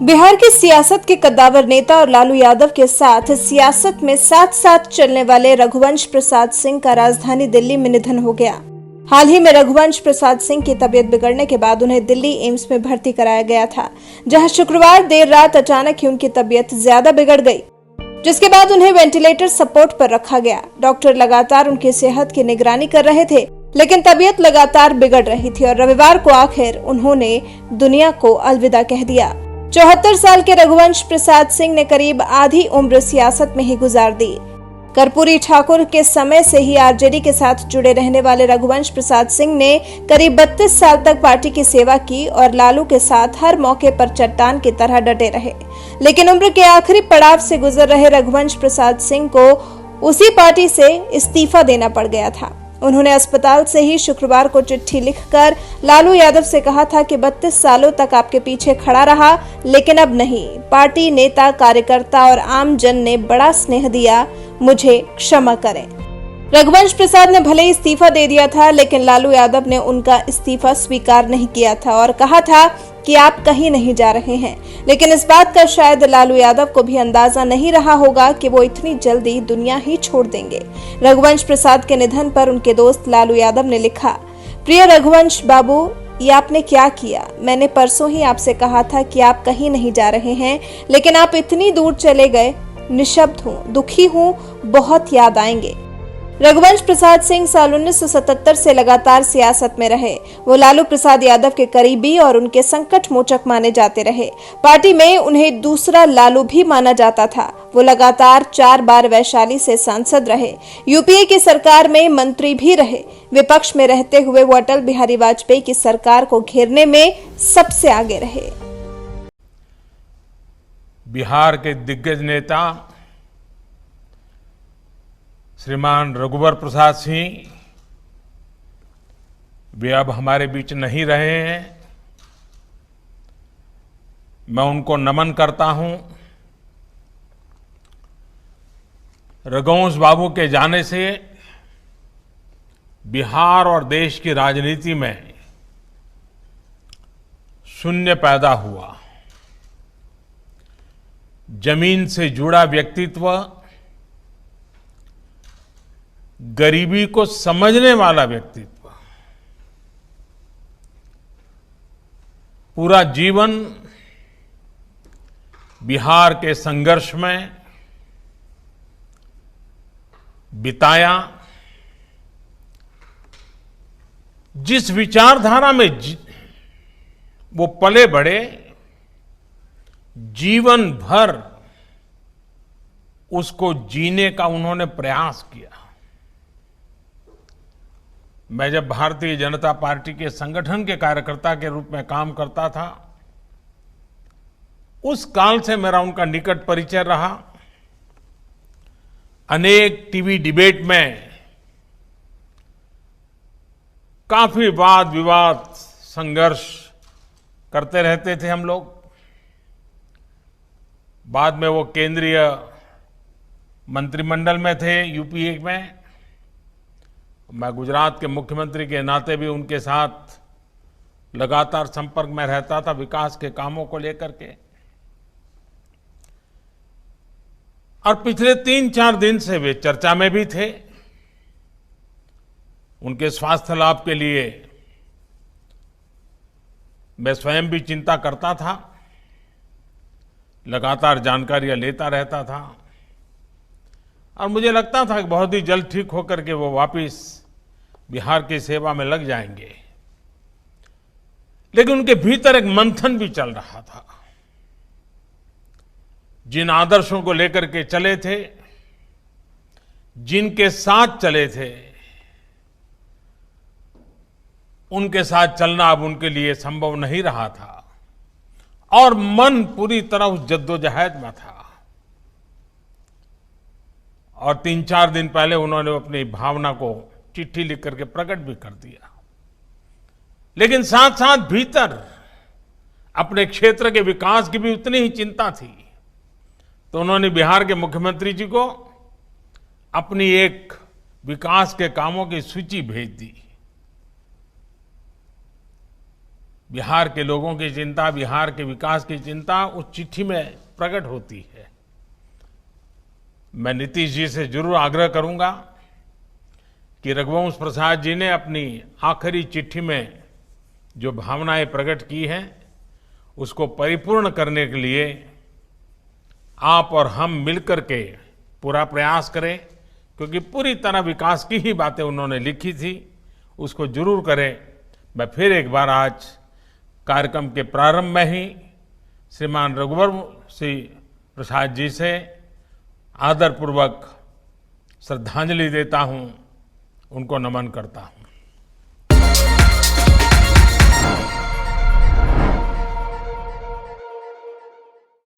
बिहार की सियासत के कद्दावर नेता और लालू यादव के साथ सियासत में साथ साथ चलने वाले रघुवंश प्रसाद सिंह का राजधानी दिल्ली में निधन हो गया। हाल ही में रघुवंश प्रसाद सिंह की तबीयत बिगड़ने के बाद उन्हें दिल्ली एम्स में भर्ती कराया गया था, जहां शुक्रवार देर रात अचानक ही उनकी तबीयत ज्यादा बिगड़ गई, जिसके बाद उन्हें वेंटिलेटर सपोर्ट पर रखा गया। डॉक्टर लगातार उनकी सेहत की निगरानी कर रहे थे, लेकिन तबीयत लगातार बिगड़ रही थी और रविवार को आखिर उन्होंने दुनिया को अलविदा कह दिया। 74 साल के रघुवंश प्रसाद सिंह ने करीब आधी उम्र सियासत में ही गुजार दी। कर्पूरी ठाकुर के समय से ही आरजेडी के साथ जुड़े रहने वाले रघुवंश प्रसाद सिंह ने करीब 32 साल तक पार्टी की सेवा की और लालू के साथ हर मौके पर चट्टान की तरह डटे रहे। लेकिन उम्र के आखिरी पड़ाव से गुजर रहे रघुवंश प्रसाद सिंह को उसी पार्टी से इस्तीफा देना पड़ गया था। उन्होंने अस्पताल से ही शुक्रवार को चिट्ठी लिखकर लालू यादव से कहा था कि 32 सालों तक आपके पीछे खड़ा रहा, लेकिन अब नहीं। पार्टी, नेता, कार्यकर्ता और आम जन ने बड़ा स्नेह दिया, मुझे क्षमा करें। रघुवंश प्रसाद ने भले इस्तीफा दे दिया था, लेकिन लालू यादव ने उनका इस्तीफा स्वीकार नहीं किया था और कहा था कि आप कहीं नहीं जा रहे हैं। लेकिन इस बात का शायद लालू यादव को भी अंदाजा नहीं रहा होगा कि वो इतनी जल्दी दुनिया ही छोड़ देंगे। रघुवंश प्रसाद के निधन पर उनके दोस्त लालू यादव ने लिखा, प्रिय रघुवंश बाबू, ये आपने क्या किया। मैंने परसों ही आपसे कहा था कि आप कहीं नहीं जा रहे हैं, लेकिन आप इतनी दूर चले गए। निशब्द हूँ, दुखी हूँ, बहुत याद आएंगे। रघुवंश प्रसाद सिंह साल 1977 से लगातार सियासत में रहे। वो लालू प्रसाद यादव के करीबी और उनके संकट मोचक माने जाते रहे। पार्टी में उन्हें दूसरा लालू भी माना जाता था। वो लगातार 4 बार वैशाली से सांसद रहे। यूपीए की सरकार में मंत्री भी रहे। विपक्ष में रहते हुए वो अटल बिहारी वाजपेयी की सरकार को घेरने में सबसे आगे रहे। बिहार के दिग्गज नेता श्रीमान रघुवर प्रसाद सिंह, वे अब हमारे बीच नहीं रहे हैं। मैं उनको नमन करता हूं। रघुवंश बाबू के जाने से बिहार और देश की राजनीति में शून्य पैदा हुआ। जमीन से जुड़ा व्यक्तित्व, गरीबी को समझने वाला व्यक्तित्व, पूरा जीवन बिहार के संघर्ष में बिताया। जिस विचारधारा में वो पले बढ़े, जीवन भर उसको जीने का उन्होंने प्रयास किया। मैं जब भारतीय जनता पार्टी के संगठन के कार्यकर्ता के रूप में काम करता था, उस काल से मेरा उनका निकट परिचय रहा। अनेक टीवी डिबेट में काफी वाद विवाद, संघर्ष करते रहते थे हम लोग। बाद में वो केंद्रीय मंत्रिमंडल में थे यूपीए में। मैं गुजरात के मुख्यमंत्री के नाते भी उनके साथ लगातार संपर्क में रहता था, विकास के कामों को लेकर के। और पिछले 3-4 दिन से वे चर्चा में भी थे। उनके स्वास्थ्य लाभ के लिए मैं स्वयं भी चिंता करता था, लगातार जानकारियां लेता रहता था और मुझे लगता था कि बहुत ही जल्द ठीक होकर के वो वापस बिहार की सेवा में लग जाएंगे। लेकिन उनके भीतर एक मंथन भी चल रहा था। जिन आदर्शों को लेकर के चले थे, जिनके साथ चले थे, उनके साथ चलना अब उनके लिए संभव नहीं रहा था और मन पूरी तरह उस जद्दोजहद में था। और 3-4 दिन पहले उन्होंने अपनी भावना को चिट्ठी लिख करके प्रकट भी कर दिया। लेकिन साथ साथ भीतर अपने क्षेत्र के विकास की भी उतनी ही चिंता थी। तो उन्होंने बिहार के मुख्यमंत्री जी को अपनी एक विकास के कामों की सूची भेज दी। बिहार के लोगों की चिंता, बिहार के विकास की चिंता उस चिट्ठी में प्रकट होती है। मैं नीतीश जी से जरूर आग्रह करूंगा कि रघुवंश प्रसाद जी ने अपनी आखिरी चिट्ठी में जो भावनाएं प्रकट की हैं, उसको परिपूर्ण करने के लिए आप और हम मिलकर के पूरा प्रयास करें, क्योंकि पूरी तरह विकास की ही बातें उन्होंने लिखी थी, उसको जरूर करें। मैं फिर एक बार आज कार्यक्रम के प्रारंभ में ही श्रीमान रघुवंश प्रसाद जी से आदरपूर्वक श्रद्धांजलि देता हूं, उनको नमन करता हूं।